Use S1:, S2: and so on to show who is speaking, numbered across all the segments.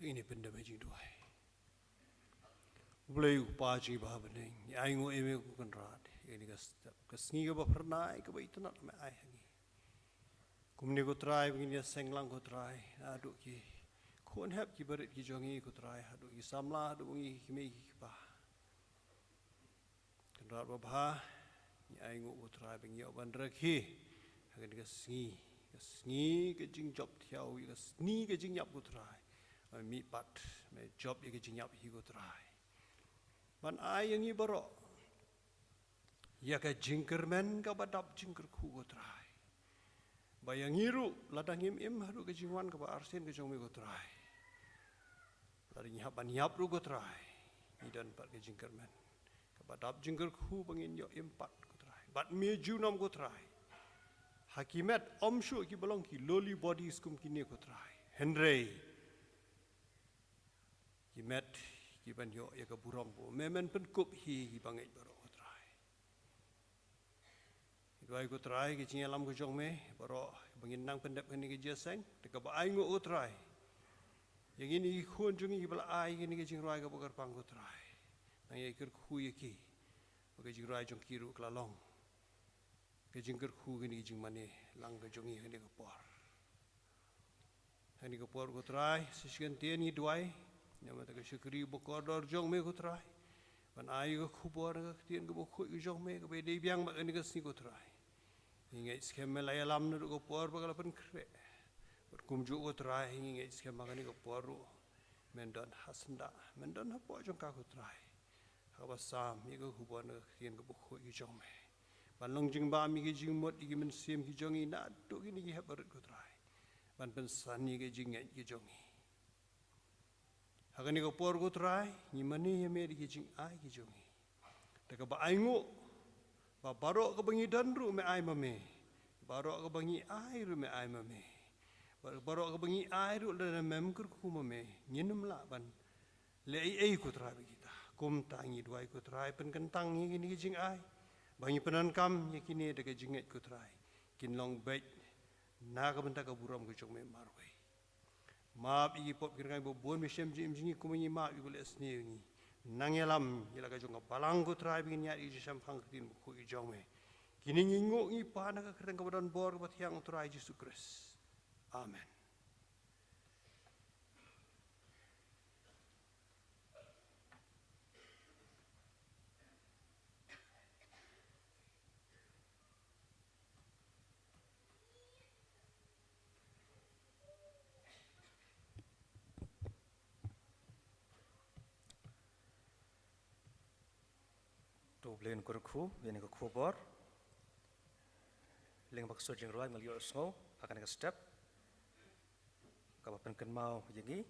S1: ini benda majing duai. Boleh upaji bahabening, ai ngo eme ku kenrat. Ini kasngi ka pernah ka itu nak me ai hangi. Kumni ko try begini senglang ko try. Aduk ki kon hap ki berit ki jongi ko try. Aduk ki samla aduk ngi ki me ki pa. Kenrat babha, ai ngo ko try bengi oban rekhi. Hagan kasngi ke jing job thiau kasni ke jing yap ko try. Mi pat me job ke jing yap hi ko try. Man ai yang i baro ya ka jingkermen ka badap jingker ku go try bayang iru ladang im haru ka jingwan ka ba arsen ka jong me go try lari nyap ban yap ru go try ni dan pat ka jingkermen ka badap jingker ku bangin yo impat go try bat me junam go try hakimet omshu ki belong ki loli bodies kum kini go try henry kimet kiban yo ya ka burong bo memen pen kup hi bangai baro ko try idwai ko try ki cingalam ko jong me baro bangin nang pendep ni ke jeseng te ka ba ai ngo ko try yang ini khon jungi ki bala ai ni ke jing roi ka bokar pang ko try nang ye ker khu ye ki ke jing roi jong kiru klalong ke jing ker khu ni jing mane lang ka jongi ni ka por hani ka por ko try sisian te ni dwai nama tak syukuri bokodor jong me ko try ban ai ko khubor ka tien ko bokhu jong me ko be dei biang ma ni ka sni ko try ingai skem me lai alam nu ko por ba kala pen kre ber kumju ko try ingai skem ma ni ko poru mendon hasnda mendon ha po jong ka ko try ha ba sam mi ko khubor na tien ko bokhu jong me ban long jing ba mi ki jing mot ki men sim ki jong ina to ki ni ki ha ber ko try ban pen san ni ki jing ki jong Hakani ko por ko try ni mani ye me ki jing ai ki jongi ta ka ba ai ngo ba baro ka bangi dan ru me ai mame baro ka bangi ai ru me ai mame baro ka bangi ai ru le mem kur ku mame nginum la ban le ai ko try kita kum tangi duai ko try pen kentang ni ki jing ai bangi penan kam ye kini de ka jinget ko try kin long bet na ka benta ka buram ko jong me marwai maap igi pop kirngai bo bon me shem jim jingi kumanyi maap igi boleh sni ngi nangelam ila ka jonga balang ko try bingin ya igi sham phang tin ko i jong me kini ngingo ngi pa na ka kren ka badan bor ka bathiang try Jesus Christ amen
S2: Blen kurku ini ke kubor leng bak sojeng roi ngal yo snow akan ke step ka ba pen mau yengi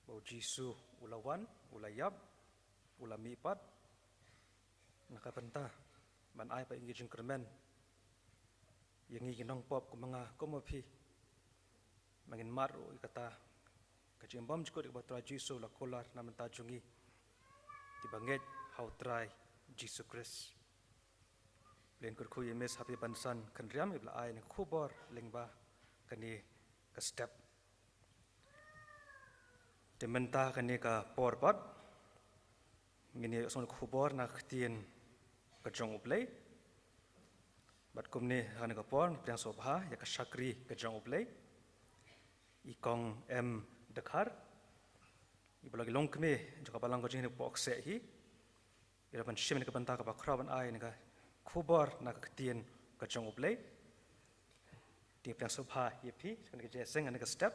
S2: bau jisu ulawan ulayab ulami pat naka penta ban ai pa ingi jingkermen yengi ginong pop ku manga ko mopi mangin maru ikata ka jimbam jko dik batra jisu la kolar na menta jungi tibanget how try Jesus Christ. Len kurku yemes happy bansan kanriam ibla ai ne khubor lengba kani ka step. Dementa kani ka porpat ngini son khubor na ktien ka jong uplay. Bat kumni kani ka por priang sobha ya ka shakri ka jong uplay. Ikong em dekhar ibla gilong kme joka balang ko jing ne box se hi ira ban shim ne ka banta ka ba khraban ai ne ka khubor na ka tien ka jong uplay ti priang sobha ye phi ne ka je seng ne ka step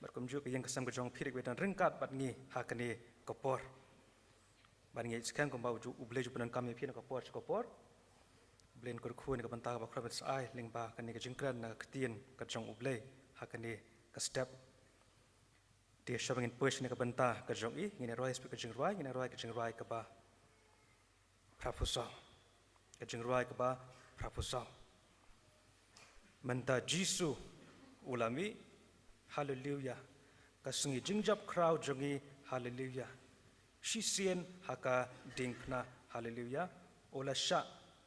S2: bar kum ju ka yang ka sam ka jong phirik wetan ringkat bat ngi ha ka ne ka por ban ngi skan ko ba ju ublay ju panan kam ye phi ne ka por blen kur khu ne ka banta ka ba khraban ai ling ba ka ne ka jingkran na ka tien ka jong ublay ha ka ne ka step dia shabangin push ne ka banta ka jong i ngine roi speak ka jing roi ka ba prapusa ka jing roi ka ba prapusa manta jisu ulami hallelujah ka sungi jingjap crowd jongi hallelujah shisien haka dingkna hallelujah ola sha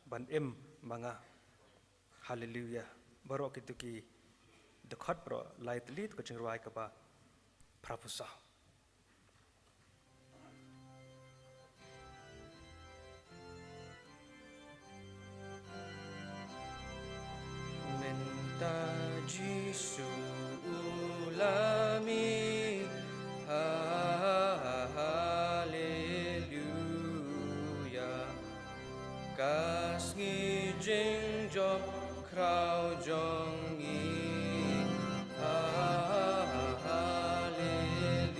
S2: ban em manga hallelujah barok itu ki dekat bro light lead ka jing roi ka ba Prapusa. Menta Jisu ulami hallelujah kas ngi jing jok krau jong i hallelujah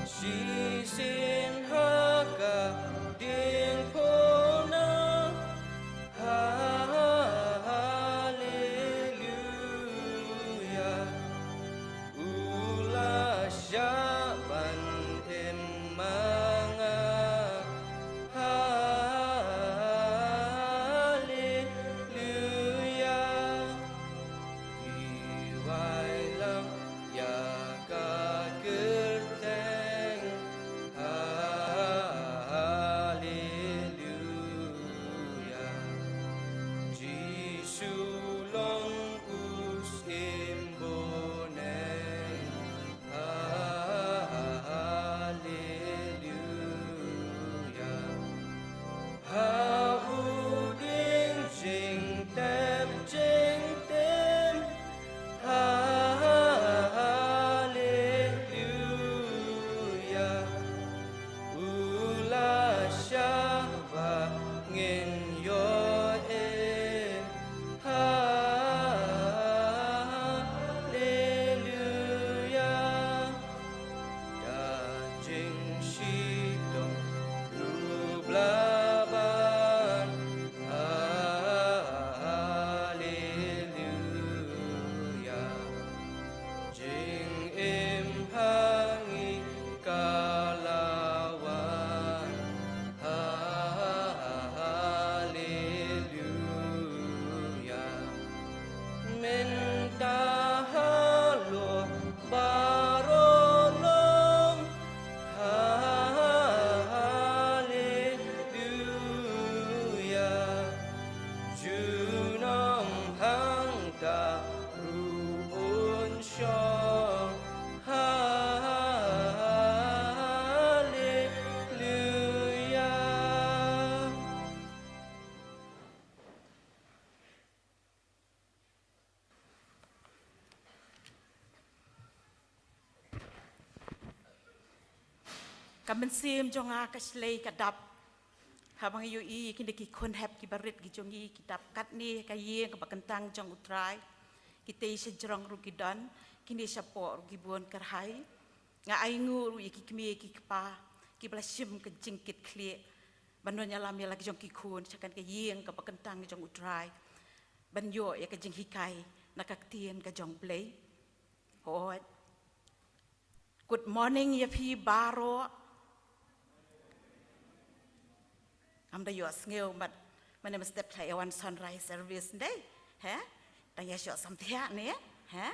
S2: si sin haka ding pona hallelujah ula syaban emanga hallelujah iwailam ya kagerteng hallelujah Jisu long us imboneng hallelujah hauding jing tem hallelujah ula syaba ngin yo hallelujah dajing sidong lublaban hallelujah jing imhangi kalawan hallelujah mentahalo barolong hallelujah junam hangta ruun syong hallelujah
S3: Kamen sim jonga kaslei kadap habang yu I kinde ki kon hep ki barit ki jongi kitap kat ni kaye ka bakentang jong utrai kite se jrong ru kidan kinde sapo ru gibon karhai nga aingu ru ki kmi ki kpa ki blasim ke jingkit kle banonya lam ya lagi jong ki kun sakan ka yeng ka bakentang jong utrai ban yo ya ka jing hikai nakaktien ka jong play hoi good morning ya phi baro Amda yo ngeu mat mana mesti play one sunrise service day ha tanya yo samthia ne ha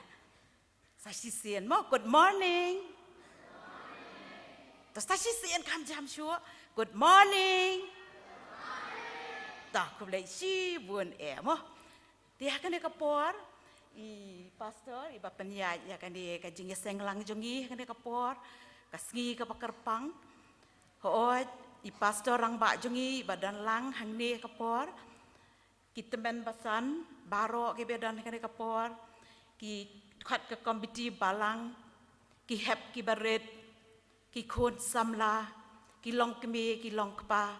S3: sasisian mo good morning ta sasisian kam jam sure good morning ta ku le si bun mo dia kan ka por I pastor I bapanya ya kan dia ka jing senglang jongi kan ka por kasngi ka pakarpang hoot I pastor rang ba jongi badan lang hang ne kapor kita men basan baro ke bedan kan kapor ki khat ke komiti balang ki hep ki baret ki khon samla ki long kme ki long kpa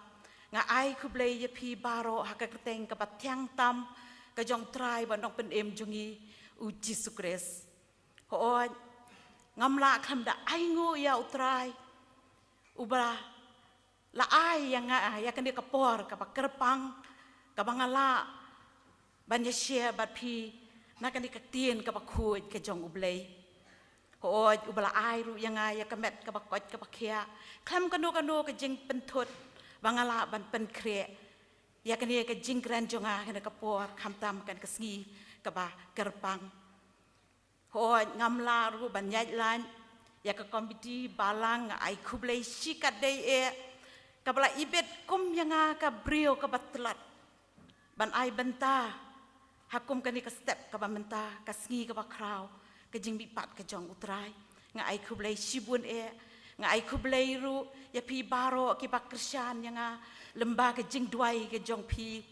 S3: nga ai ku blei ye phi baro ha ka teng ka patyang tam ka jong trai bandong pen em jongi u Jesus Christ ho ngamla kham da ai ngo ya utrai ubra la ai yang ya kan dia kapor ka kerpang ka bangala banya share bat pi na kan dia tien ka bakhuj ka jong ublei ho ubla ai ru yang ya ka met ka bakot ka bakhia kham kanu ka jing penthut bangala ban pen kre ya kan dia ka jing gran jonga kan kapor kham tam kan ka sngi ka ba kerpang ho ngamla ru banyai lan ya ka komiti balang ai khublei sikat dei kabla ibet kum yanga ka brio ka batlat ban ai benta hakum kani ka step ka bamenta ka sngi ka bakraw ka ke jing bi pat ke jong utrai nga ai ku blai sibun nga ai ku blai ru ya pi baro ki ba Kristan yang lemba ke jing duai ke jong pi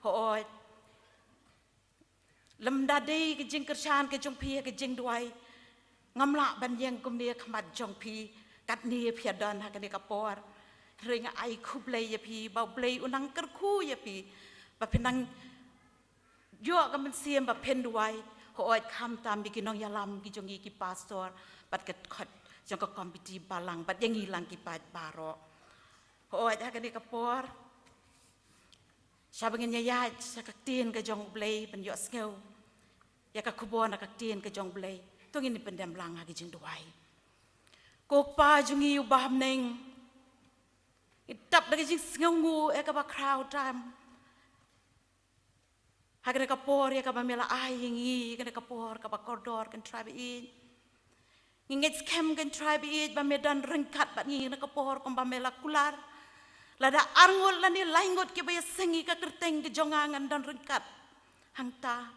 S3: ho lemda dei ke jing Kristan ke jong pi ke jing duai ngamla ban yang kum dia khamat jong pi kat ni phiadan ha ke kapor ring ai ku blai ya pi ba blai unang kerku ya pi ba pinang yo ka man siam ba pen duai ho kham tam bi ki nong yalam ki jongi ki pastor bat ke khat jong ka kompeti balang bat yang hilang ki pat baro ho ha ke kapor sabangin ya sakaktin ke jong blai ban yo skeu ya ka kubon ka tin ke jong blai tong ini pendam lang ha ki jing duai ko pa jungi ubam neng itap da ki jing sngu ka ba crowd time Hagre kapor ya kaba mela ayingi kene kapor kaba koridor kan tribe in ngingets kem kan tribe in ba medan rengkat ba ngi na kapor kom ba mela kular lada arngol lani laingot ke ba sengi ka kerteng ke jongangan dan rengkat hangta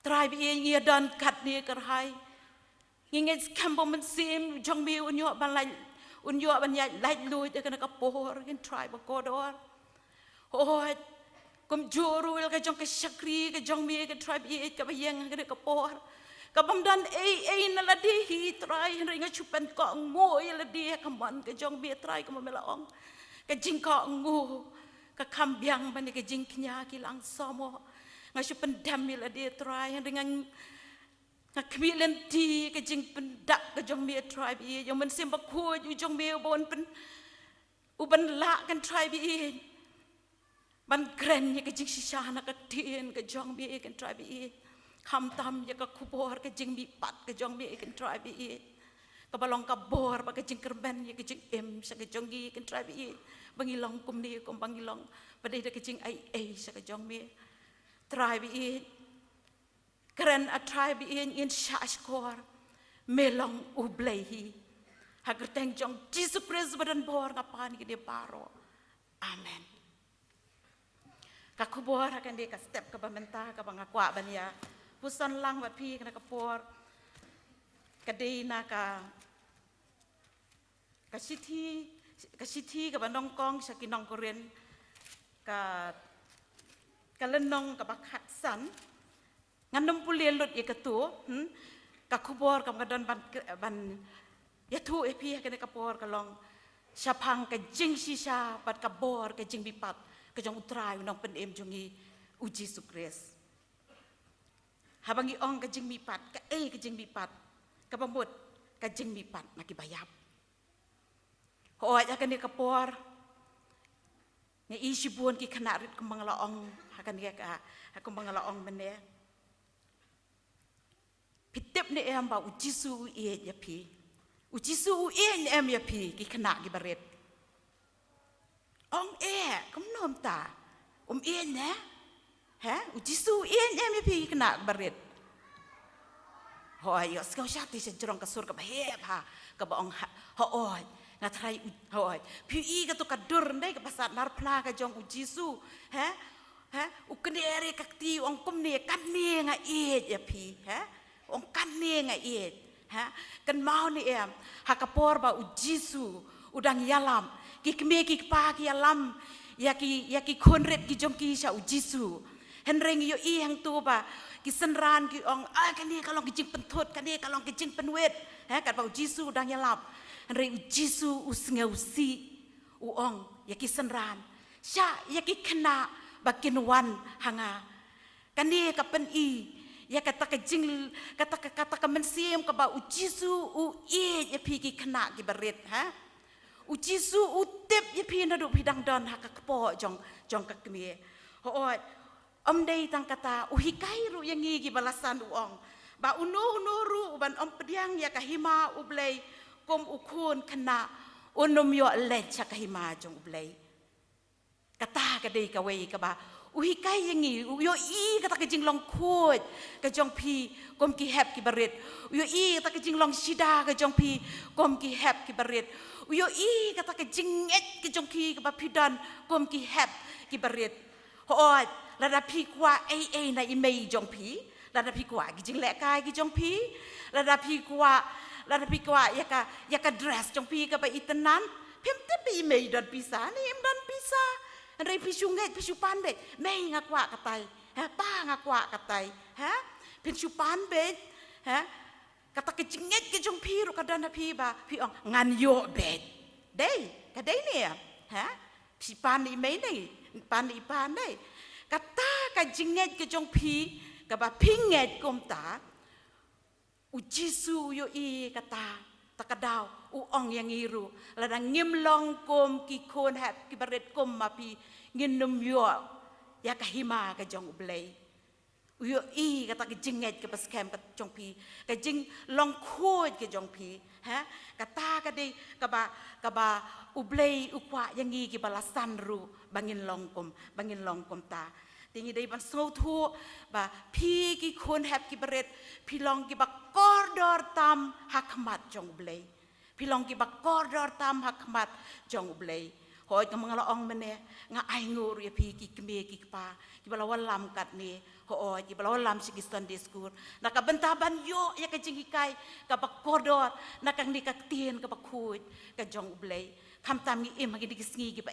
S3: tribe in ia dan kat ni kerhai ngingets kem ba men sim jong mi unyo ban lai unyo ban ya lai lui kene kapor kan tribe koridor Kum juru il ka jong ke syakri ke jong mi ke tribe it ka bayang ke kapor ka bamdan na la di hi try ringa chupan ko ngoi la di ka man ke jong mi try ka mela ong ka jing ko ngu ka kambyang ban ke jing knya ki lang somo nga chupan dam mi la di try ringa nga kmilen ti ke jing pendak ke jong mi tribe it yang men sim ba ko ju jong mi bon pen uban la kan tribe it ban kren ya ke jing sisana ka tien ke jong bi kan try bi kham tam ya ka kubor ke jing bi pat ke jong bi kan try bi ka balong ka bor ba ke jing kerben ya ke jing em sa ke jong gi kan try bi bangilong kum ni kum bangilong pada ke jing ai sa ke jong bi try bi kren a try bi in sha skor melong ublehi hagar teng jong Jesus Christ badan bor ngapan ke dia paro amen Kakubor akan dia ka step ka bamenta ka bangakwa bania pusan lang wat pi kana kapor kadei na ka sithi ka bandong kong sa kinong koren ka kalenong ka bakhat san ngandom pulien lut ye katu kakubor ka ngadon ban yatu epi kana kapor kalong syapang ka jing sisa pat ka bor ka jing bipat kejong utrai unang penem jongi uji sukres habangi ong kejing mipat ka kejing mipat ka pambut kejing mipat naki bayap ho aja kan kapor ni isi buon ki kanarit kembang laong hakan dia ka kembang laong bende pitep ne em ba uji su ya pi uji su em ya pi ki kana ki baret Ong kum nom ta na ha ujisu em pi kena barit hoi yo skau syati se jerong ka sur ka bahep ha ka ba ong ho oi na trai hoi pi ka to ka dur ndai ka pasat nar pla ka jong ujisu ha u kendere ka ti ong kum ne kan ne nga ya pi ha ong kan ne nga ha kan mau ni em ha ka por ba ujisu udang yalam ki kme ki pa ki alam ya ki konret ki jong ki sha ujisu henreng yo hang tu ba ki senran ki ong kan ni kalong ki jing pentot kan ni kalong ki jing penwet kat ba ujisu dang yalap henreng ujisu usngeu si ong ya ki senran sha ya ki kena ba kinwan hanga kan ni ka pen ya kata ka jing kata ka mensiem ka ba ujisu ya pi ki kena ki baret Ujisu utip ye pina du bidang don haka kepo jong kakmie hoot dei tang kata uhikai ru yang gi balasan uong ba unu ban pediang ya kahima ublei kom ukun kena unum yo le kahima jong ublei kata ka dei ka wei ka ba uhikai yang yo kata ka jing long khut ka jong pi kom ki hep ki barit yo kata ka jing long sida ka jong pi kom ki hep ki barit Uyo kata ke jinget ke jongki ke bapidan kom ki hep ki barit hoot lada pi kwa na imei jongpi la da pi kwa ki jing le kai ki jong pi la da pi kwa ya ka dress jong pi ka ba itanan pem te pi me dot pisa ni em dan pisa rei pi sungai pi supan be me ngakwa katai ha pa ngakwa katai ha pi supan be ha kata ke jinget ke jong pi ru ka dan pi ba pi ong ngan yo be dei ka dei ni ha pi pan ni me ni pan ni pan dei kata ka jinget ke jong pi ka ba pinget kom ta u jisu yo i kata takadaw u ong yang iru la ngim long kom ki kon hap ki baret kom ma pi nginum yo ya ka hima ka jong blei yo i kata ke jinget ke pas kem ka jong pi ka jing long khoi ke jong pi ha kata ka dei ka ba u blei u kwa yang i ki balasan ru bangin long kom ta tingi dei ban so thu ba pi ki kon hap ki baret pi long ki ba kordor tam hakmat jong blei pi long ki ba kordor tam hakmat jong blei hoi ka mangala ong mene nga ai ngur ya pi ki kme ki pa ki bala walam kat ni ho ki bala walam si Sunday school na ka bentaban yo ya ka jingi kai ka ba kordor na kang ni ka tien ka ba khut ka jong blei kham tam ngi em gi di sngi ki ba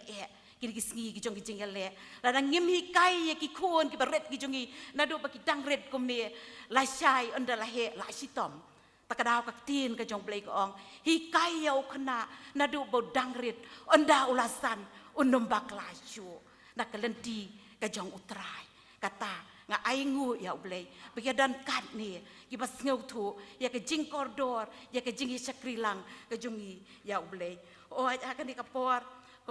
S3: kiri kisngi ki jong ki jingale la dang ngim hi kai ki khon ki baret ki jongi na do ba ki dang ret kom ne la shai onda la he la sitom takadaw ka tin ka jong blei ko ong hi kai ya khna na do bo dang ret onda ulasan unom bak la shu na kalenti ka jong utrai kata nga ai ngu ya blei ba dan kat ni ki bas ngau thu ya ka jing kordor ya ka jingi sakrilang ka jongi ya blei o akan ni kapor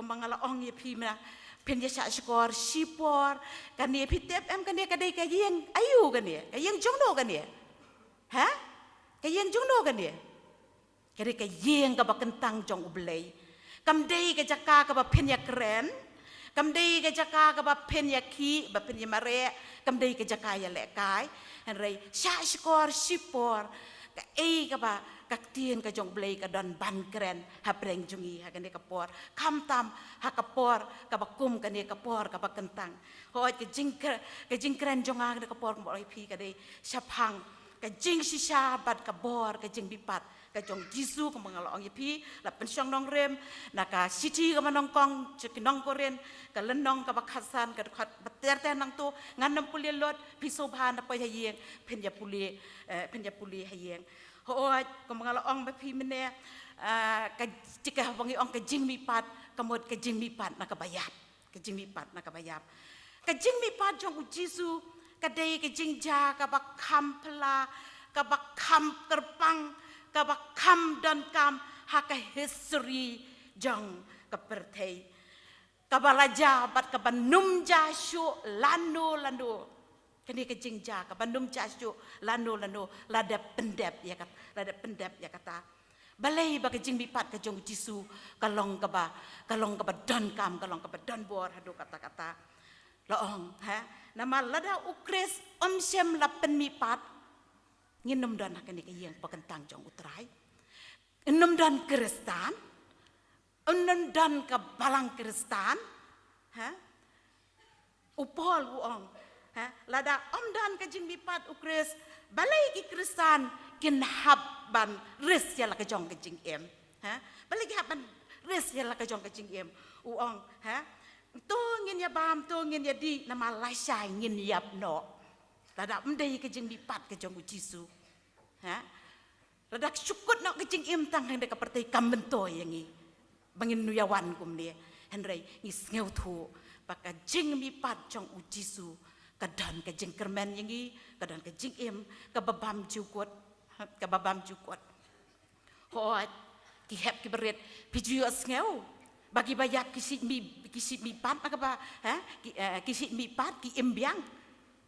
S3: mangala ong ye pi na pen ya sha skor sipor kan ye pitep em kan ye kadai ka yeng ayu kan ye ka yeng jongno kan ye ha ka yeng jongno kan ye kadai ka yeng ka ba kentang jong ublei kam dei ka jaka ka ba pen ya kren kam dei ka jaka ka ba pen ya ki ba pen ya mare kam dei ka jaka ya le kai han rei sha skor sipor ka ka ba kak tien ka jong blei ka don ban kren ha preng jungi ha kane kapor kam tam ha kapor ka bakum kane kapor ka bakentang hoi ka jing kren jonga ka kapor mo ai pi ka dei sapang ka jing sisa bat ka bor ka jing bipat ka jong jisu ka mangalo ong pi la pensyong nong rem na ka siti ka manong kong chekinong koren ka lenong ka bakhasan ka khat bater nang to nganam puli lot pi sobhan na pa yeng pen ya puli hayeng hoi ko mangala ong ba pi mene ka jika wangi ong ka jing mi pat kamot ka jing mi pat na ka bayap ka jing mi pat na ka bayap ka jing mi pat jong jisu ka dei ka jing ja ka ba kham pla ka ba kham kerpang ka ba kham dan kam ha ka history jong ka perthei ka ba raja bat ka ba num ja shu lando kini ke jingja ka bandung jasju lano lada pendep ya kata balai ba ke jing bipat ka jong jisu kalong ka ba don kam kalong ka ba don bor hadu kata loong ha nama lada ukres omsem lapen mipat nginum don kini ke yang pakentang jong utrai enum don kristan enum don ka balang kristan ha upol uong lada omdan ka jing bipat ukres balai ki kristan kin habban res ya la ka jong ka jing em ha balai ki habban res ya la ka jong ka jing em uong ha to ngin ya bam to ngin ya di nama lai sai ngin yap no lada mdei ka jing bipat ka jong jisu ha lada syukut no ka jing em tang hang de ka pertai kambento yang i bangin nuyawan kum ni henrei ngis ngeu thu baka jing bipat jong jisu kadan ka jing kermen yangi kadan ka jing em ka babam jukot hoi ki hep ki beret piju asngeu bagi bayap kisit mi pat ka ba ha kisit mi pat ki embiang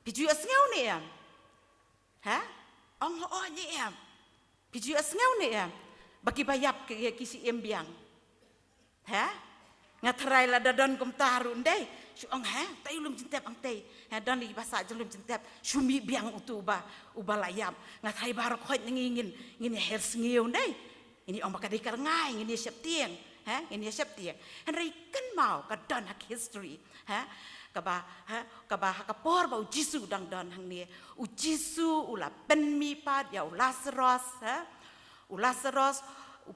S3: piju asngeu ni em ha ong ho ni em piju asngeu ni em bagi bayap kisit embiang ha ngatrai la dadon kum tarun dei ong ha tai ulum jentep ang tai ha dan li bahasa jelum jentep sumi biang uba layam ngatrai barok hot ngingin her sengiu dei ini ong bakadikar ngai ngini siap tieng ha ini siap dia Henry kan mau ka don hak history ha ka ba ka por ba Jisu dang don hang ni Jisu ula pen mi pat ya Lazarus ha Lazarus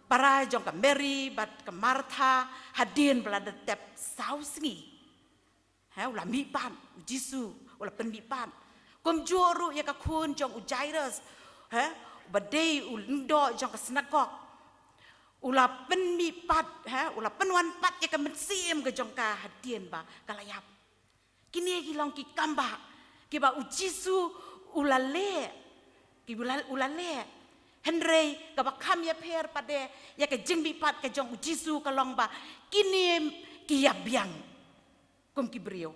S3: para jong ka Mary bat ka Martha hadin belada tep sausingi ha ula mi pan Jisu ula pen mi pan kom juru ya ka kun jong Jairus ha badai ulindo jong ka sinagog ula pen mi pat ha ula pen wan pat ya ka mensim ke jong ka hadien ba kalayap kini kilong ki kamba ki ba Jisu ula le ki ula le Henry ka ba kam ya per pade ya ka jing mi pat ka jong Jisu ka long ba kini ki ya biang kum ki brio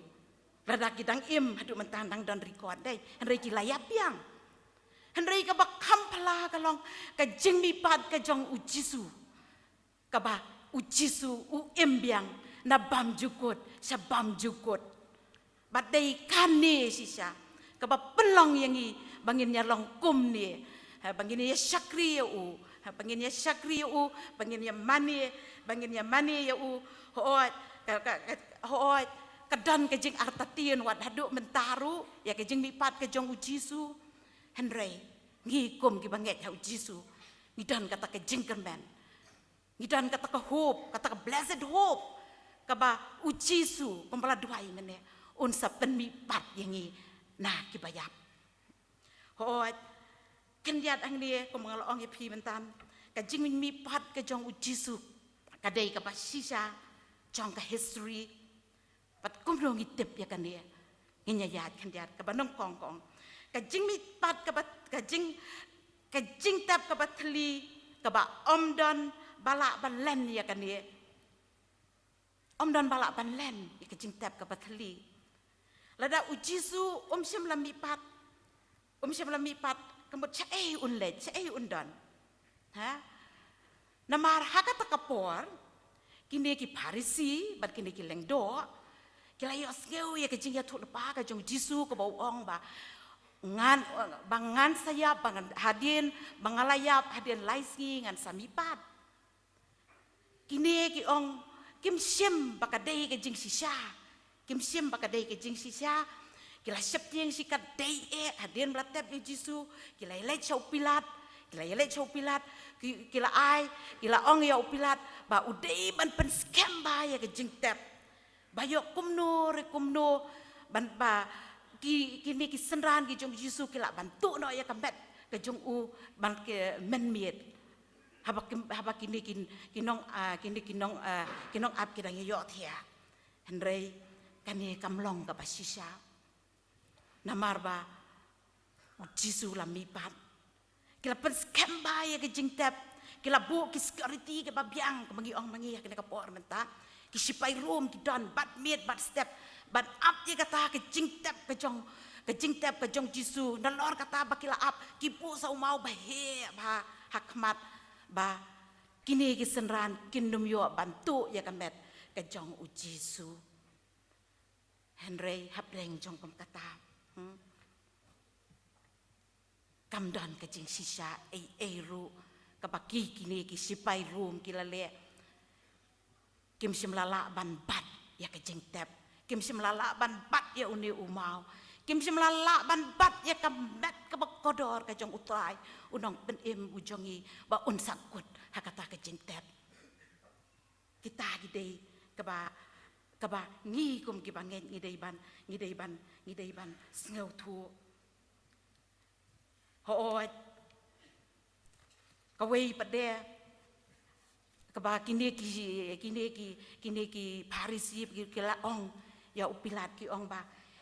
S3: rada ki dang im hadu mentandang dan record dai Henry ki layap biang Henry ka ba kam pala ka long ka jing mi pat ka jong Jisu kaba Jisu embiang na bam jukut sa bam jukut badai kane sisa kaba pelong yangi bangin ya long kum ni bangin ya syakri ya bangin ya syakri ya bangin ya mani ya hoot kadan kejing artatien wat haduk mentaru ya kejing mipat kejong Jisu Henry ngi kum ki banget ya Jisu ngidan kata kejing kermen ngidan kata ke hope, kata ke blessed hope, kaba Jisu kumpala duai mene, unsa penmi pat yangi nah kibayap. Hoat kendiat ang ni kumangalo ang ipi mentan, kajing mi pat kajong Jisu, kadai kaba sisa, jong ka history, pat kumrong itip ya kan dia, nginyayat kendiat kaba nong kongkong, kajing mi pat kaba kajing tap kaba teli, kaba omdon balak ban len ya kan dia dan balak ban len ya kejing tap ka bathli lada Jisu syam lam mi pat kemut chae un don ha namar hakata kapor kini ki Parisi bat kini ki lengdo kila yo skeu ya kejing ya thul pa ka jong Jisu ka bau ong ba bangan saya bangan hadin bangalayap hadin laisngi ngan samipat kini ki ong kim sim bakadai ke jing sisa kila sep tieng sikat dei hadin blatep ni Jisu kila ile chau pilat kila ong ya pilat ba udei ban pen scam ba ya ke jing tep bayok kumno ban ba kini ki senran ki jong Jisu kila bantu no ya kambet ke jong ban ke menmiet haba kini kinong ap kidang yo thia Henry kani kamlong ka basisa namarba Jisu la mipat kila pen scam ba ya ke jing tap kila bu ki security ke babiang ke mangi ong mangi ya kena ka por menta ki sipai room ki don bat miet bat step bat up ya kata ke jing tap ke jong Jisu nalor kata bakila up ki pu sau mau bahe ba hakmat ba kini kisenran kindum yo bantu ya kamet ke jong Jisu Henry habreng jong kom kata kamdan ke jing sisa ru kabaki kini ki sipai room kilale kim simlala ban bat ya ke jing tep kim simlala ban bat ya uni umau kim simlala ban bat ya kamet ke kodor ke jong utrai unong penem ujongi ba unsakut hakata ke jing tep kita gidei kaba ngi kum ki banget ngidei ban sneu tu hoot kawei pade kaba kini ki Parisi kila ong ya upilat ki ong ba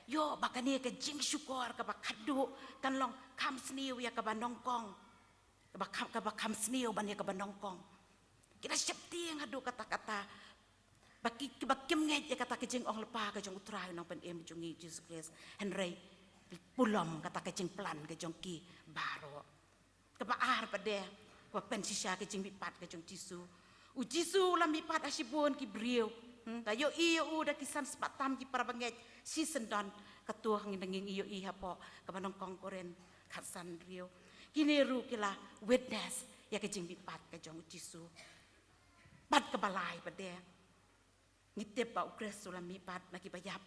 S3: yo bakani ke jing syukur kaba kadu kan long kam sniu ya kaba nongkong kaba kam sniu ban ya kaba nongkong kita septi yang adu kata-kata bakim ngej ya kata ke jing ong lepa ke jong utrai nong pen em jongi Jesus Christ Henry pulom kata ke jing plan ke jong ki baro kaba ar pade ko pen sisa ke jing bipat ke jong Jisu lam bipat asibun ki brio tayo iyo udah kisan sepatam ki para banget season don ketua ngindenging iyo iha po kamanong kongkoren katsan rio kini ru kila witness ya ke jing bipat ke jong Jisu pat kebalai pada ngitip ba ukres sulami pat lagi bayap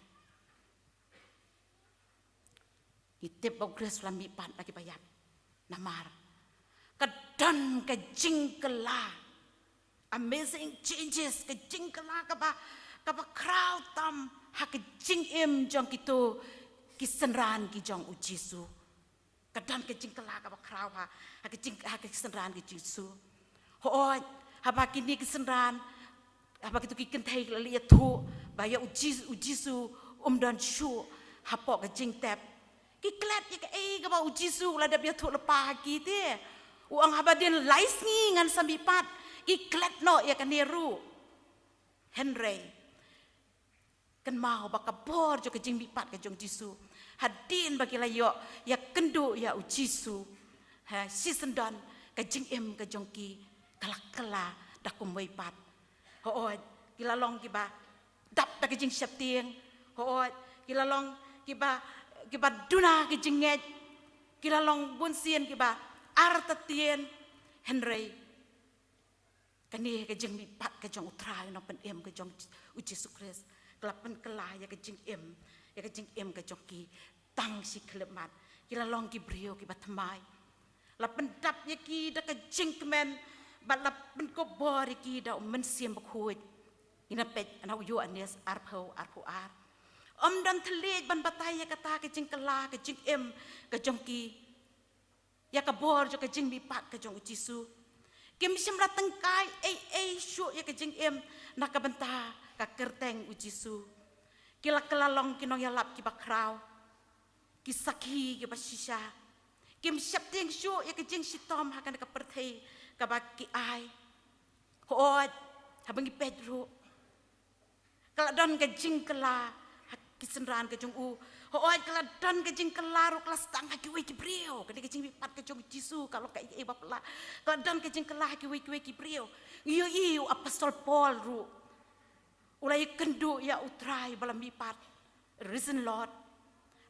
S3: ngitip ba ukres sulami pat lagi bayap namar kedan ke jingkela amazing changes ke jingkela ka ba crowd tam ha ke jing em jong kitu kisenran ki jong u Jisu kedan ke jingkela ka ba crowd ha ke kisenran ki Jisu ho haba kini kisenran haba kitu ki kentai lali tu baya u Jisu dan shu hapo ke jing tap ki klat ya ke ba u Jisu la da bia tu lepa ki te uang haba din lais ngi ngan sambipat ki klat no ya kan neru Henry kan mau bakabor jo ke jing bipat ke jong Jisu hadin bagi layo ya kendu ya u Jisu ha sisendan ke jing em ke jong ki kala dak kumwei pat ho kila long kiba dap ke jing syap tieng ho kila long kiba duna ke jing nget kila long bun sien kiba arta tien Henry kani ke jing bipat ke jong utrai no pen em ke jong u Jisu Kristus kelapan kelah ya ke jing em ke jong ki tang si klemat kila long ki brio ki batmai lapen dap ya ki da ke jing kemen bat lapen ko bori ki da men siem bakhuj ina pet ana uyu anes arpo ar dan thelej ban batai ya kata ke jing kelah ke jing em ke jong ki ya ka bor jo ke jing bipat ke jong Jisu kim sim la tengkai shu ya ke jing em nak ka benta ka kerteng u Jisu kila kelalong kinong yalap ki bakrau ki sakhi ki basisha kim syap ting shu ya ke jing sitom hakan ka perthei ka bak ki ai hoot habang ki Pedro kala don ke jing kala ki senran ke jong u hoot kala don ke jing kala ro kelas tang ki we ki brio ke jing bipat ke jong Jisu kalau ka e bapla kala don ke jing kala ki we ki brio iyo apostol Paul ru ulai kendu ya utrai balam bipat risen Lord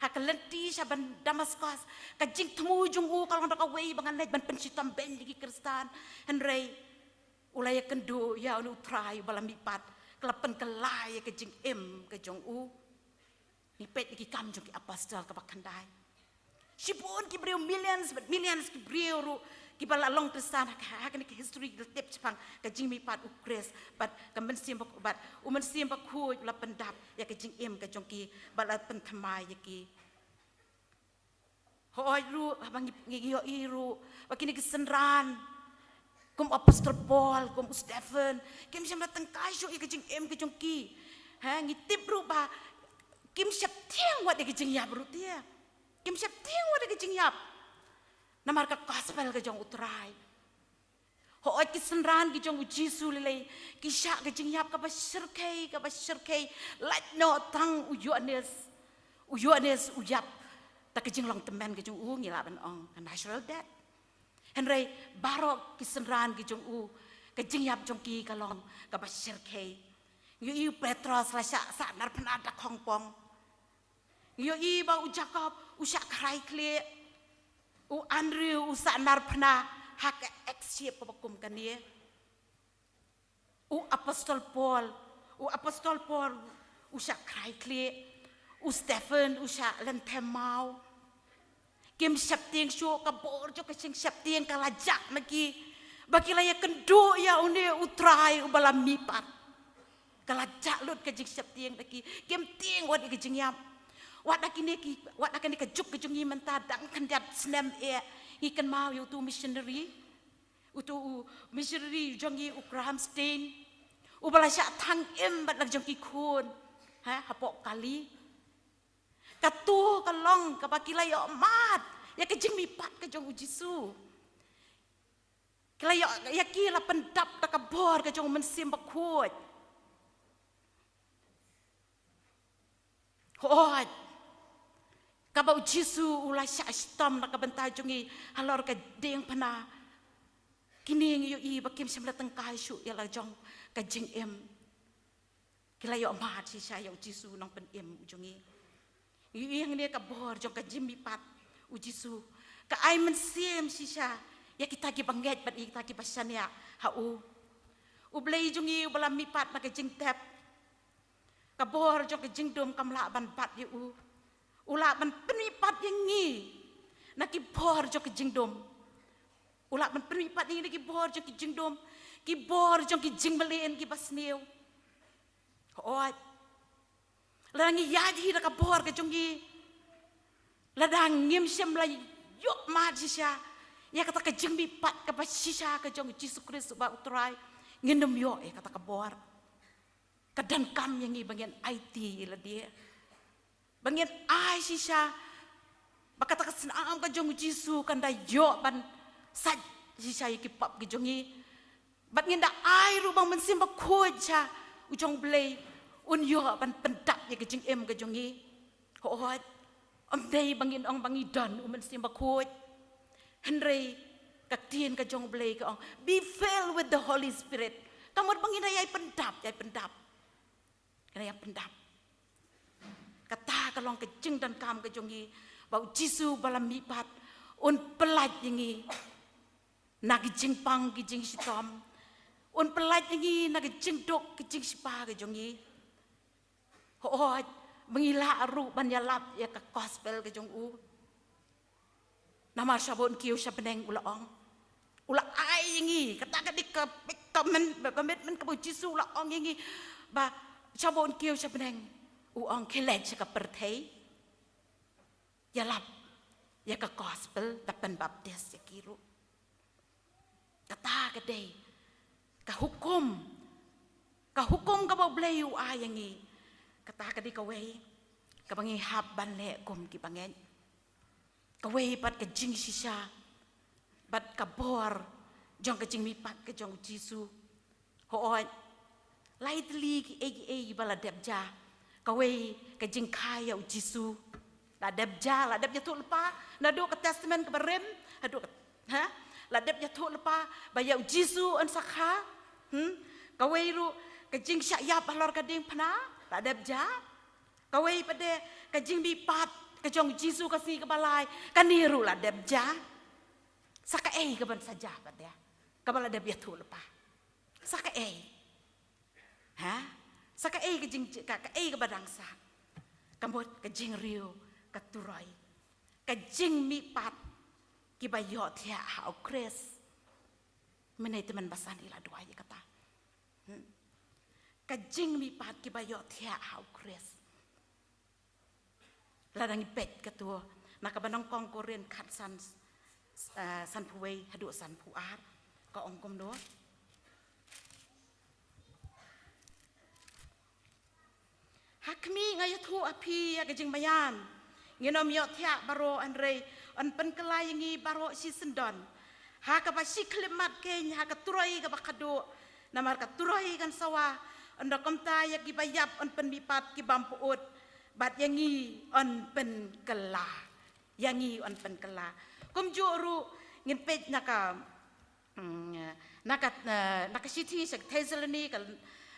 S3: hakalenti saban Damaskus ka jing temu jung u kalau ndak away bangan net ban pensitam ben di Kristan Henry ulai kendu ya utrai balam bipat kelapen kelai ke jing em ke jong u ni pet ki kam jung ki apostol ka bakandai sipun ki brio millions ki brio ru ki bala long Kristan hakan ki history tip chapang ka jing bipat u Kris bat ka men sim bat men sim bakhu la pendap ya ka jing em ka jong ki bala pen thamai ya ki hoi ru abang ngi ru bakini ki senran kum apostol Paul kum Stephen kim sim datang kaisyo ya ka jing em ka jong ki ha ngi tip ru ba kim syap tiang wat ya ka jing yap ru tia kim syap tiang wat ya ka jing yap namar ka gospel ke jong utrai ho ki senran ki jong Jisu lele ki sha ke jing yap ka ba shirkei like no tang u Yohanes u yap ta ke jing long temen ke jong u ngila ban ong natural death Henry barok ki senran ki jong u ke jing yap jong ki ka long ka ba shirkei yu Petros la sa nar pna da khong pong yu ba u Jacob u sha krai kle u Andrew u sanar pna hak eksie papakum kanie u apostol Paul u sha krai kle u Stephen u sha lentemau kim syapting shu ka bor jo ka sing syapting ka lajak magi bagi la ya kendu ya une utrai u balam mipat ka lajak lut ka jing syapting daki kim ting wat ka jing yam wat akini ka juk ke jungi menta dang kan dat snem ikan mau tu missionary jongi u Graham Stein u balasya thang em bat lag jongi khun ha hapok kali katu kalong ka bakila yo mat ya ke jing mipat ke jong Jisu kila yo ya ki la pendap ta ka bor ke jong mensim bakhut hot kabau Jisu ulai syastam nak bentai jungi halor ka deng pana kini ngi i bakim semla tengkai syu ya la jong ka jing em kila yo mat si saya Jisu nang pen em jungi i yang ni ka bor jong ka jim bipat u Jisu ka ai men sim si sya ya kita ki banget bat kita ki pasan ya ha u Ublei jungi ubalam mipat na kejing tep. Kabor jong kejing dom kamla ban pat ye u. Ula ban penipat yang ngi. Na kibor jong kejing dom. Ula ban penipat yang ngi kibor jong kejing dom. Kibor jong kejing melien kibasneu. Hoat. Langi yaji na kabor ke jungi. Ladang ngim syam la yok mat sisa. Ya kata kejing mipat ke sisa ke jong Yesus Kristus ba utrai. Ngendem yo kata kabor. Kadan kam yang i bagian IT la dia. Bagian ai sisa. Bakata kesenam ka jong Yesus kan da yo ban saj sisa ikipap ke jongi. Bat ngenda ai ru bang mensim ba koja ujong blei un yo ban pendap ya ke jing em ke jongi. Hoat om dei bangin ong bangidan mensim ba koj. Henry Kaktiin ka jong blei ka ong. Be filled with the Holy Spirit. Kamot bangin ay pendap, ay pendap. Kaya yang pendap. Kata kalong ke jeng dan kam ke jongi. Bau jisu balam mipat. Un pelat yengi. Nagi jeng pang ke jeng sitom. Un pelat yengi nagi jeng dok ke jeng sipa ke jongi. Hoot. Mengila aru banyalap ya ke gospel ke jong u. Nama sabun kiu sabeneng ulaong. Ula ai yengi kata kadik ke komitmen ke Jisu ula ong yengi ba sabun kiu sabeneng uong kelej ke perthei ya lap ya ke gospel tapen baptis ya kiru kata kadai ka hukum ka bau bleyu ai yengi kata kadik ka wei ka bangi hab ban le kum ki bangen ka wei pat ke jing sisa bat kabor jong kejing mipat ke jong Jisu hoot lightly ki egi bala debja kawe kejing kaya u Jisu la debja tu lepa na do ke testament ke barem adu ha la debja tu lepa baya u Jisu an sakha kawe ru kejing syayap halor kading phna la debja kawe pade kejing mipat ke jong Jisu kasi ke balai kaniru la debja Saka kaban saja pada kabala ada biatu lepa. Saka ha? Saka kejing kabadangsa. Kambot kejing riu katurai. Kejing mipat kibayot ya hau kres. Menai teman basan ila doa ya kata. Kejing mipat kibayot ya hau kres. Ladang ipet ketua. Nakabanang kongkoren katsan san puwei hadu san puar ka ongkom do hakmi ngayatu api ya kejing bayan nginom yo thia baro anrei an pen kelai ngi baro si sendon ha ka ba si klimat ke ha ka turoi ka ba kado namar ka turoi kan sawa anda komta ya ki bayap an pen mipat ki bampuut bat yangi an pen kela yangi an pen kela Kum juru ngin pej naka siti sek Thessaloni ka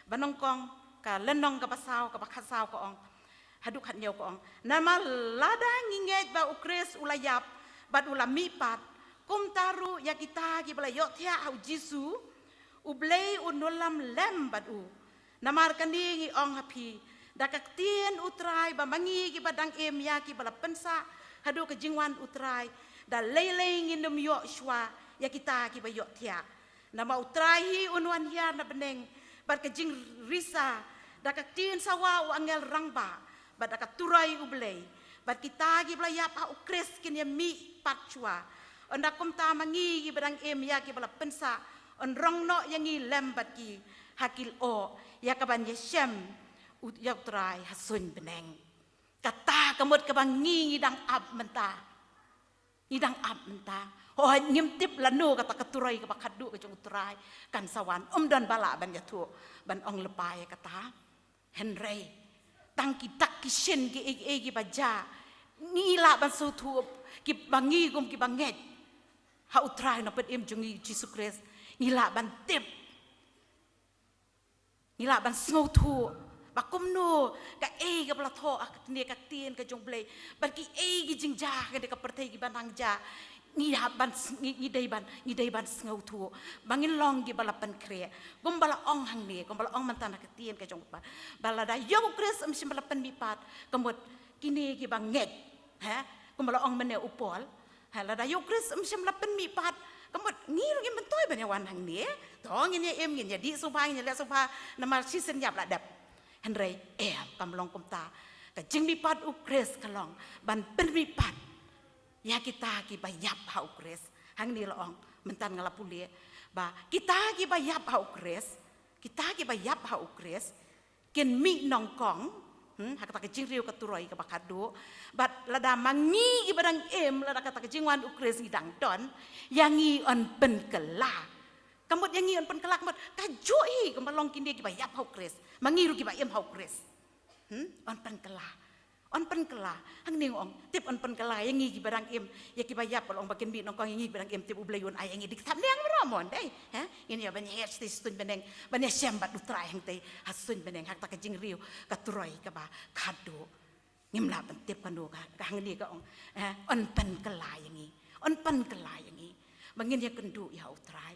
S3: banongkong ka lenong ka pasau ka bakasau ka ong haduk hat nyau ka ong nama lada nginget ba ukres ulayap bat ulami pat kum taru ya kita ki bala yo thia au Jisu ublei unulam lem bat u namar kandi ngi ong hapi dakak tien utrai ba mangi ki badang em ya ki bala pensa haduk ka jingwan utrai da leleng indem yo shwa ya kita ki bayo thia nama utrahi unwan hiar na beneng bar ke jing risa da ka tin sawa angel rangba bar da ka turai ublei bar kita ki bla ya pa ukres kin ya mi patchwa onda kum ta mangi ki badang em ya ki bala pensa on rong no yangi lembat ki hakil o ya ka ban yesem ut ya utrai hasun beneng kata kamut ka bangi dang ab mentah Idang ab mentang. Oh ngimtip lanu kata keturai ke bakadu ke jong uturai kan sawan dan bala ban jatu ban ong lepai kata Henry tang kitak kishin ki egi baja ngila ban sutu ki bangi gum ki banget ha utrai na pet im jongi Yesus Kristus ngila ban tip ngila ban smotu bakum no ka ka platho ak tne ka tien ka jong blei ban ki ki jingja ka de ka pertai ki banang ja ngidai ban ngau tu bangin long gi bala pan kre gom bala ong hang ni gom bala ong man tanah ketien ke jong pa bala da yo kres sim bala pan mipat kemut kini gi bang ngek ha gom bala ong mene upol ha la da yo kres sim bala pan mipat kemut ngir gi mentoy ban wan hang ni tong ini em ngin jadi supa ngin le supa nama season yap la dap henrei kamlong komta ka jing mipat u kres kalong ban pan mipat ya kita ki bayap hau kres hang ni loong mentan ngalapulie ba kita ki bayap hau kres ken mi nongkong hak ta jing riu katuroi ka bakadu bat lada mangi ibadang lada kata jingwan ukres ngidang don yangi on pen kela kamut yangi on pen kela kamut kajoi kemalong kini ki bayap hau kres mangi ru ki bayam hau kres on pen kela hang ning ong tip on pen kela yangi ki barang ya ki bayap olong bakin bi nongkong yangi barang tip ublayun ay yangi dik nang ramon dai ha ini ya banyak sti stun beneng banyak syambat utrai hang tei hasun beneng hak ta jing riu katuroi ka ba kado ngimla ban tip kanu ka hang ni ka ong on pen kela yangi bangin ya kendu ya utrai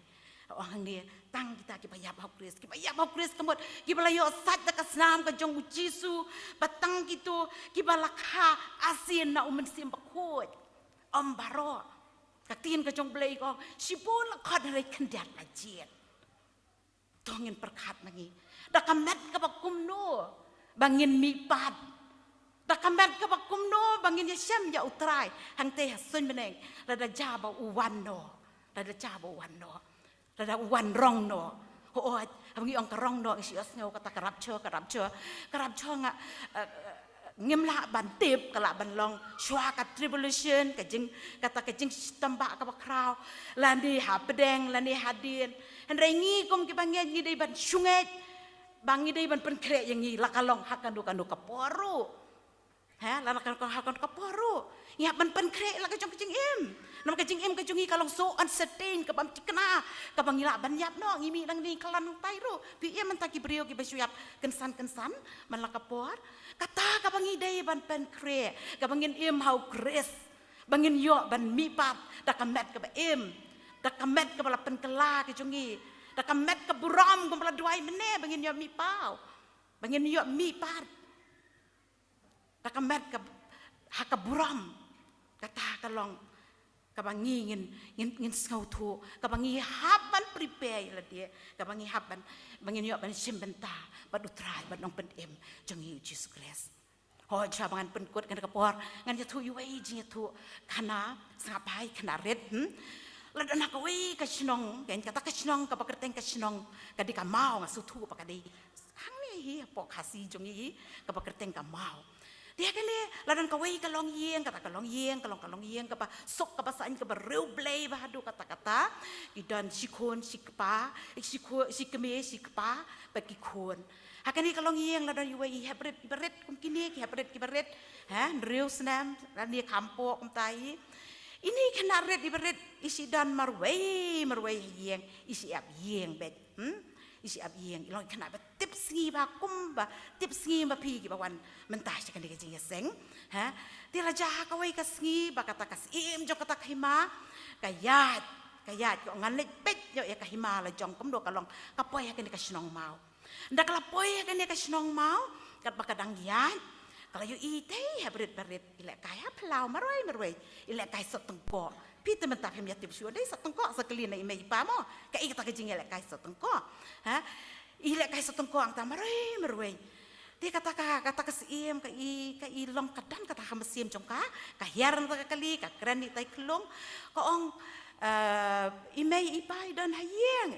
S3: orang ni tang kita ki bayap hau kres kemut ki balayo sat ka snam ka jong jisu batang gitu ki balakha asin na umen sim bakut om baro ka tin ka jong blai ko sipun la khat rai khandat la jiet tongin perkhat mangi da kamet ka bakum no bangin mi pat da kamet ka bakum no bangin ya syam ya utrai hang te hasun beneng la da jaba uwan no rada wan rong no hoat abangi ong karong no isi asngo kata karap cho nga ngimla ban tip kala ban long shwa ka tribulation ka jing tamba ka bakraw lani ha pedeng lani hadin hendrai ngi kom ki bangen ngi dei ban sunget bangi dei ban pen krek yang ngi lakalong hakandu ka poru ha lakalong ka poru ya ban pen krek la ka jong nam ka jing ka jungi kalong so uncertain ka bam tikna ka bangila ban yap no ngimi lang ni kalan tairu pi man ta ki brio ki besuyap kensan man la kapor kata ka bangi dei ban pen kre ka bangin hau kres bangin yo ban mi pat da ka met ka ba da ka met ka bala pen kela ki jungi da ka met ka buram ko bala duai mene bangin yo mi pau bangin yo mi pat da ka met ka haka buram kata kalong kabangi ngin skau tu kabangi haban prepare la dia kabangi haban bangin yo ban simbenta badu trai ban nong pen jongi Jesus Christ ho cha bangan pen kut kan kapor ngan ya tu yuai jing tu kana sapai kana red la dana ka wi ka chnong kan kata ka chnong ka pakerteng ka chnong ka di ka mau nga sutu pa ka di hang ni hi po khasi jongi ka pakerteng ka mau dia kene ladan kawai kalong yeng kata kalong yeng ka pa sok ka pasain ka ba real play ba hadu kata idan sikon sikpa sikme sikpa bagi kon hakani kalong yeng ladan yuai hebret kum kini ki hebret ha real snam dan dia kampo kum tai ini kena red isi dan marwai yeng isi ab yeng bet isi ab yeng ilong kena ba tips ngi ba kumba tips ngi ba pi ki ba wan mentah kan dia jing seng ha dia raja ka wai ka sngi ba kata kas im jo kata khima kayat ko ngalet pet yo ya ka hima la jong kum do kalong ka poi kan ka snong mau ndak la poi kan ka snong mau kat ba kadang yat kalau yo ite ha berit ile kaya pelau maroi ile kai sot tengko Peter mentah hem yatim syua dei satengko sekali na imei pamo ka ikata ka jing ile kai satengko ha ile kai satengko ang tamaroi dia kata ka siem ka i long kadan kata ha mesim jongka ka hiaran ka kali ka kren ni tai klong ko ong imei ipai dan hayeng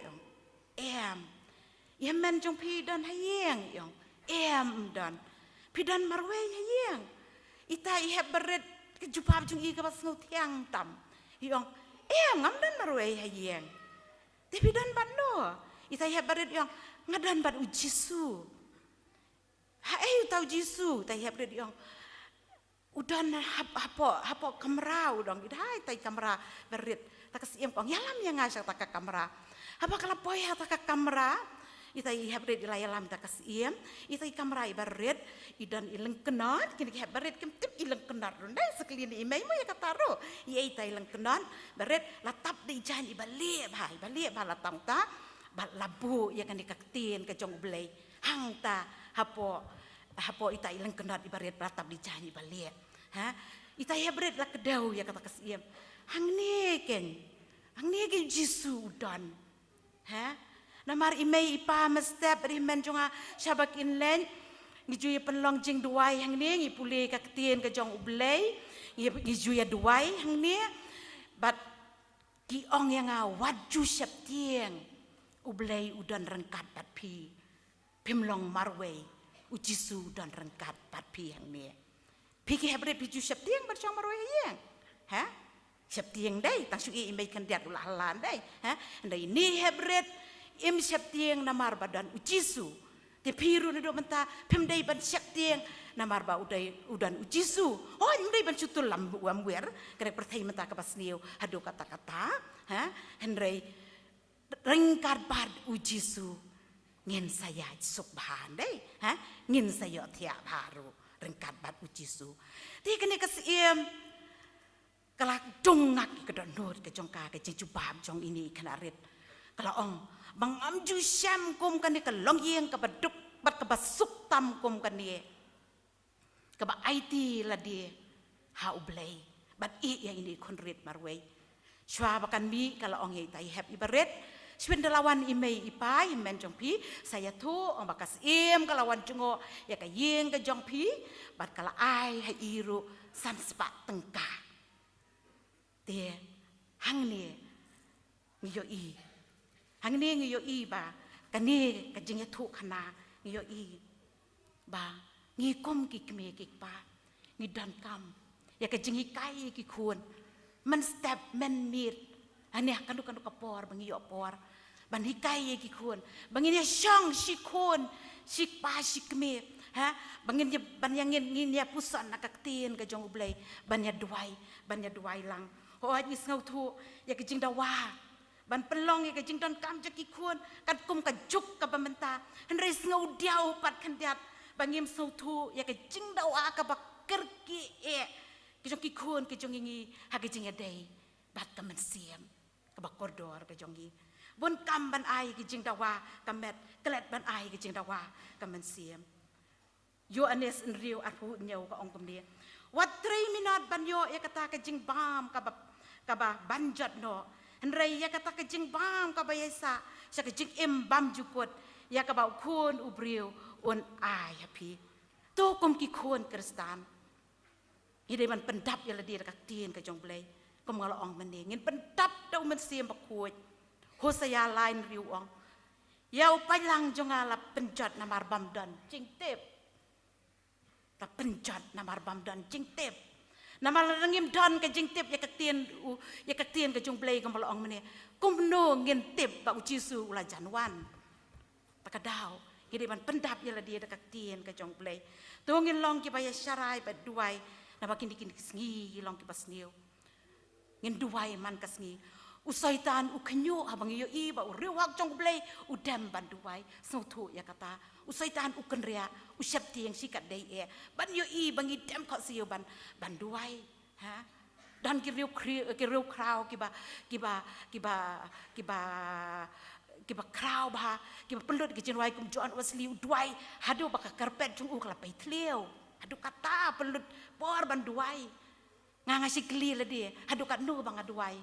S3: men jong pi dan hayeng yong dan pi dan marwei hayeng ita i heb beret ke jupap jong i ka bas ngau tiang tam yong ngam dan marwei hayeng tapi dan banno ita heb beret yong ngadan bad ujisu tau jisu tai heb beret yong udan hapo kamera udang idai tai kamera beret tak siem kong yalam yang ngasak tak kamera apa kala poya tak kamera itai hebret ilai alam ta kasiem itai kamrai baret idan ileng kenan kini hebret kem tip ileng kenan rundai sekelini imai mo ya kataro ia itai ileng kenan baret latap di jan ibalik bah latang ta bat labu ya kan dikaktin ke jong ublei hang ta hapo itai ileng kenan ibaret latap di jan ibalik ha itai hebret la kedau ya kata kasiem hang ni ken Jisu dan ha namar imei ipa mestep rimen jonga syabak inlen ngijuya penlong jing duai hang ni ngipule ka ketien ka jong ublei ngijuya duai hang ni bat ki ong yang waju syap tieng ublei udan rengkat bat pi pimlong marwe ujisu dan rengkat bat pi hang ni pi ki hebre pi ju syap tieng bat jong marwe yang ha syap tieng dai tang sui imei kan diat ulah halan dai ha ndai ni hebret im syap tieng namar badan ujisu te piru ndo menta pemdai ban syap tieng namar ba udan ujisu oh ndai ban sutul lam wer kare perthai menta ka pasniu hadu kata-kata ha hendrai rengkar bad ujisu ngin saya suk bahan dai ha ngin saya tiap haru rengkar bad ujisu ti kene kasiem kalak dongak ke donor ke jongka ke jubam jong ini kenarit kalau ong bang amju syam kum kan ke longyeng ke beduk bat ke basuk tam kum kan dia ke ba IT la dia ha ublei bat I ya ini konrit marwei shwa bakan mi kalau ong ye tai happy baret swin dalawan imei ipai men jong pi saya tu ong bakas kalawan jungo ya ka yeng ke jong pi bat kala ai ha iru san spa tengka dia hang ni ngiyo i ba kani kajing thu khana ngiyo i ba ngi kom ki kme ki pa ngi dan kam ya kajing kai ki khun man step men mit ane kandu kapor bangi yo por ban hikai ki khun bangi ne shong shi khun shi pa shi kme ha bangin je ban yang ngin ya pusan nakaktin ka jong ublei ban ya duai lang Hoai ni ngau thu ya ke jing dawa ban pelong ya ke jing don kam je ki khun kan kum ka juk ka bamenta henry ngau diau pat kan diat bangim sau thu ya ke jing dawa ka bakir ki ke jong ki khun ke jong ngi ha ke jing dei bat ka men siam ka bakordor ke jong ngi bon kam ban ai ke jing dawa ka met klet ban ai ke jing dawa ka men siam yo anes in riu arpu nyau ka ong kum dia wat 3 minat ban yo ya kata ke jing bam ka ba banjat no henry ya kata ke jing bam ka ba yesa sa ke jing bam jukut ya ka ba khun ubriu on ai happy to kum ki khun kristan ide man pendap ya la dir ka tin ka jong blai kum ngala ong men ngin pendap dau men siem ba khuj hosaya lain riu ong ya upai lang jong ala penjat namar bam dan jing tep ta penjat namar bam dan jing tep nama rangim dan ke jing tip ya ketien ke jung play ke malong mene kum no ngin tip ba ujisu ula janwan pakadau jadi man pendap ya la dia dekat tien ke jung play tungin long ki baya syarai ba duai na bakin dikin sngi long ki pasniu ngin duai man kasngi usaitan ukhnyo abang yo I ba uriwak jung play udam ban duai so thu ya kata usaitan ukenria usyap tiang sikat dai ban yo I bangi dem kho siu ban duai ha dan kiriu krau kiba krau ba kiba pendot ki jinwai kum joan wasli duai hadu baka karpet jung ukla pai tliu hadu kata pendot por ban duai ngasi kli la dia hadu kat nu bang duai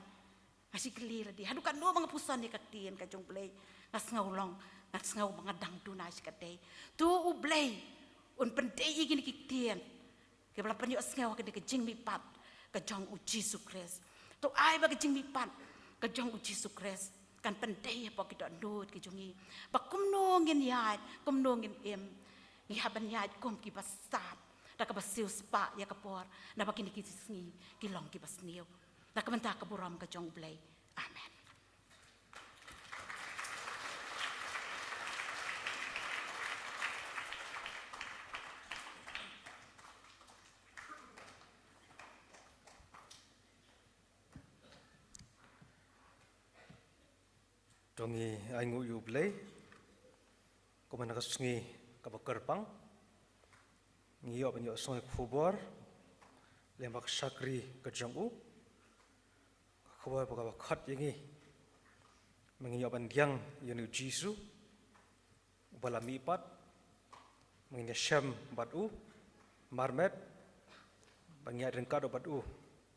S3: ngasi kli la dia hadu kat nu bang pusan ni katien ka jung play ngas ngaulong ngas ngau mangadang tunai sikatei tu ublei un pendei gini kitien ke bala penyo ngau ke jing mi pat ke jong uji sukres tu ai ba ke jing mi pat ke jong uji sukres kan pendei apa kita ndut ke jongi ba kum no ngin yai kum no ngin ngi haban yai kum ki pasat da ka basil spa ya ka por na ba kini ki sngi ki long ki basniu da ka menta ka buram ke jong ublei amen.
S2: Dongi aingu yu blai Kuman nagasngi kabakerpang. Ngiyo banyo song khubor. Lembak syakri kejong khubor baka khat yangi. Mengiyo bandiang yanu Jisu. Balami ipat. Menginya syam batu. Marmet. Banyak rengkado batu.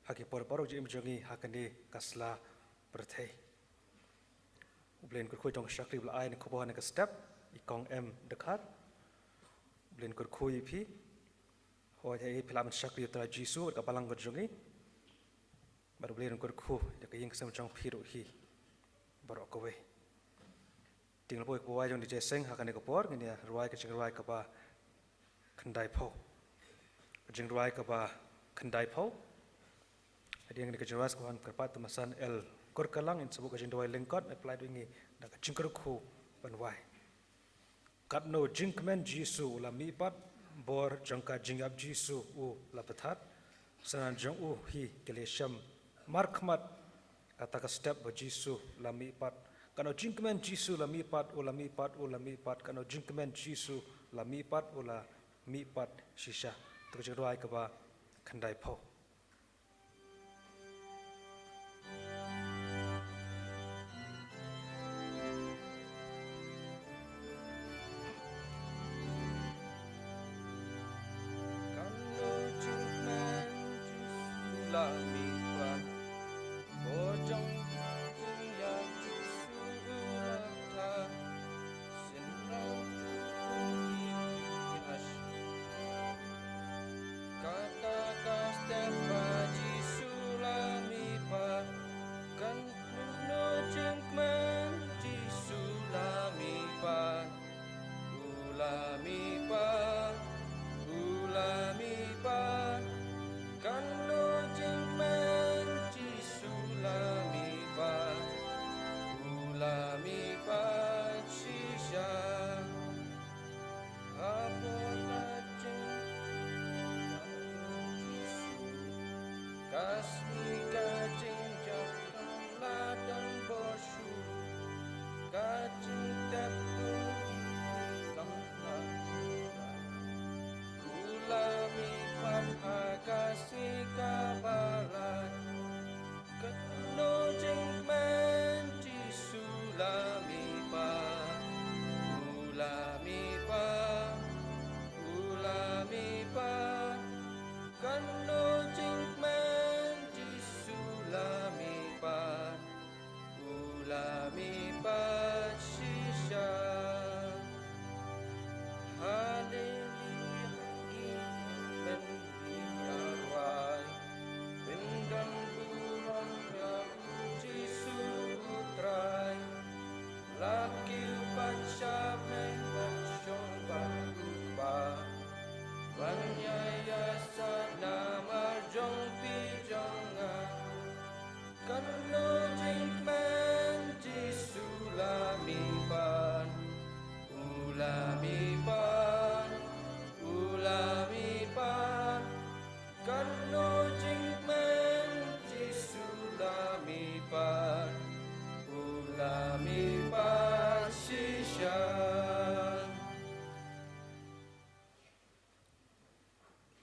S2: Haki por-por uji imjongi hakandi kasla berthei. Ublen kurkui jong syakri bela ain khubor nak step. Ikong dekat. Ublen kurkui pi. Hoi hai pelaman syakri utara Jisu ka balang berjongi. Baru beli rungkur ku jaka yang kesem jong piru hi. Baru kowe. Tinggal boy ko jong di jeseng hakan ko por ngini ruai ke jeng ruai ka ba kendai pau. Jeng ruai ka ba kendai pau. Hadi yang di kejeras ko han kerpat temasan el korkalang in sebut ka jeng ruai lengkot apply dingi dak jengker ku banwai. Kat no jingkmen Jisu la mi pat bor jangka jingap Jisu u lapatat sanan jang u hi kelesham markmat kata ka step ba Jisu lami pat kano jingkmen Jisu lami pat u lami pat u lami pat kano jingkmen Jisu lami pat u la mi pat shisha tu jero ai ka ba khandai pho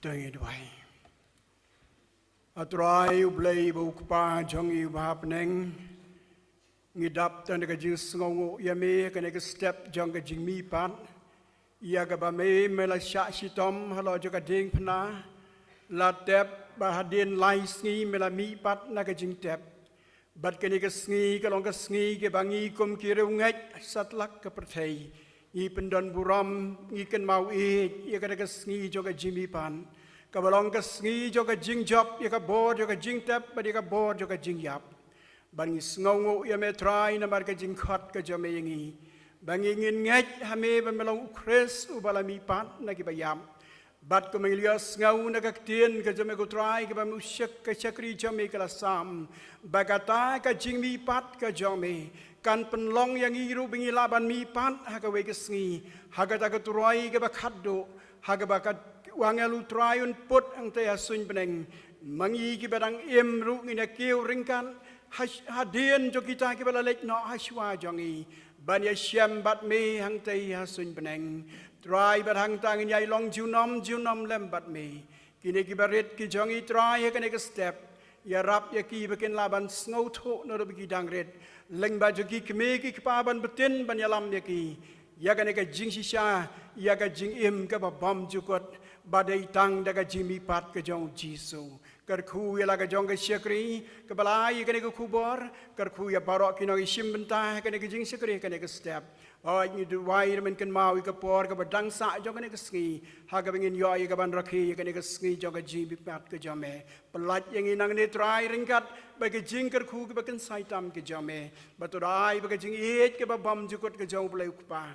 S4: Dengi duai. Atrai ublei bukpa jongi bahapneng ngidap dan ke jus ngongu yame kene ke step jong ke jingmi pan ia ke bame melasya sitom halo juga ding pena latep bahadin laisngi melami pat na ke jing tep bat kene ke sngi ke long ke sngi ke bangi kum kirungai satlak ke perthei i pendon buram i ken mau i kene ke sngi jong ke jingmi pan kabalong ke sngi juga jing job ya ka bor juga jing tap ba ka bor juga jing yap bangi sngongo ya me try na mar ka jing khat ka jame yangi bangi ngin ngai hame ba melong ukres u balami pat na ki bayam bat ko mengilia sngaw na ka tien ka jame ko try ka ba musyak ka chakri jame ka sam bagata ka jing mi pat ka jame kan penlong yang iru bingi laban mi pat ha ka we ka sngi ha ka ta ka turai ka ba khaddo ha ka ba ka wangalu trayun put ang taya sun beneng mangi ki badang emru ngina kiu ringkan hadien jo kita ki balalek no haswa jongi ban ya syam bat me hang tei ha sun peneng trai bat hang tang nyai long junom lem bat me kini ki barit ki jongi trai ya kene ke step ya rap ya ki bikin laban snow tho no bagi dangret leng ba jogi keme ki pa ban betin ban ya lam ya ki ya kene ke jing sisa ya ka jing im ka ba bom jukot badai tang daga jimi pat ke jong jisu kerku ya laga jong ke syakri ke balai kene ke kubor kerku ya barok kino isim bentah kene ke jing syakri kene ke step ai ni du wai men ken mau ke por ke badang sa jong kene ke ski ha ke bengin yo ke ban rakhi kene ke ski jong ke jimi pat ke jome pelat yang inang ni try ringkat bagi jing kerku ke baken saitam ke jome baturai bagi jing it ke babam jukot ke jong belai kupa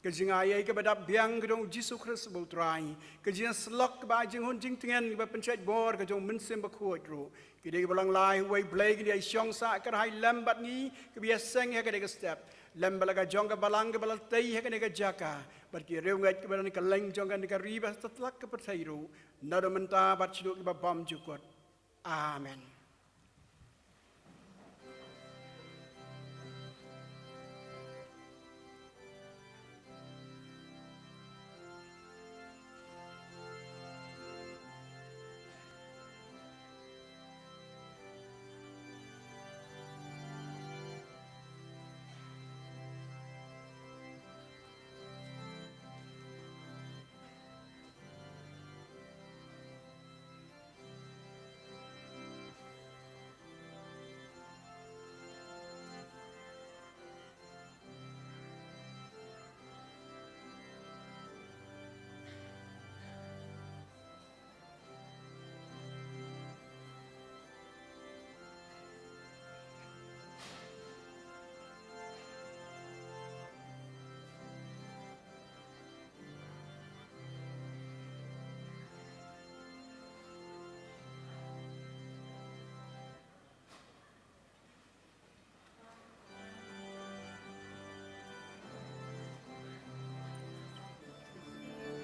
S4: kejing ayai ke badap biang ke jong Jisu Kristus bultrai kejing selok ke bajing hon jing tengen ke pencet bor ke jong mensim bakhuat ru kide ke balang lai wai blai ke dia syong sa ke hai lambat ni ke biaseng he ke de step lambalaga jong ke balang ke balal tei he ke de jaka bar ki reu ngat ke balan ke leng jong ke riba setlak ke percai ru nado menta bat chiduk ke babam jukot amen.